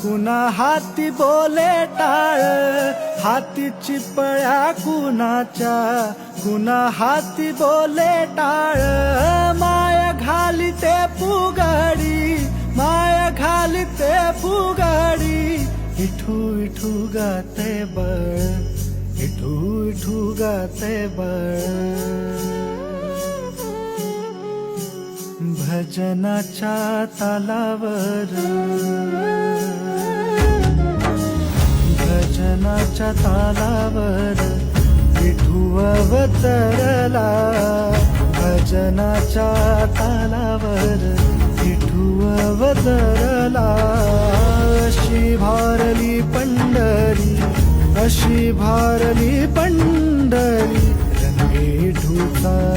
कुणा हाती बोले टाळ, हाती चिपळ्या कुणाच्या, कुणा हाती बोले टाळ, माया घालिते फुगडी, माया घालिते फुगडी, विठू विठू गाते बळ, विठू विठू गाते बळ. भजनाच्या तालावर, भजनाच्या तालावर विठू अवतरला, भजनाच्या तालावर विठू अवतरला. अशी भारली पंढरी, अशी भारली पंढरी, रंगे विठूचा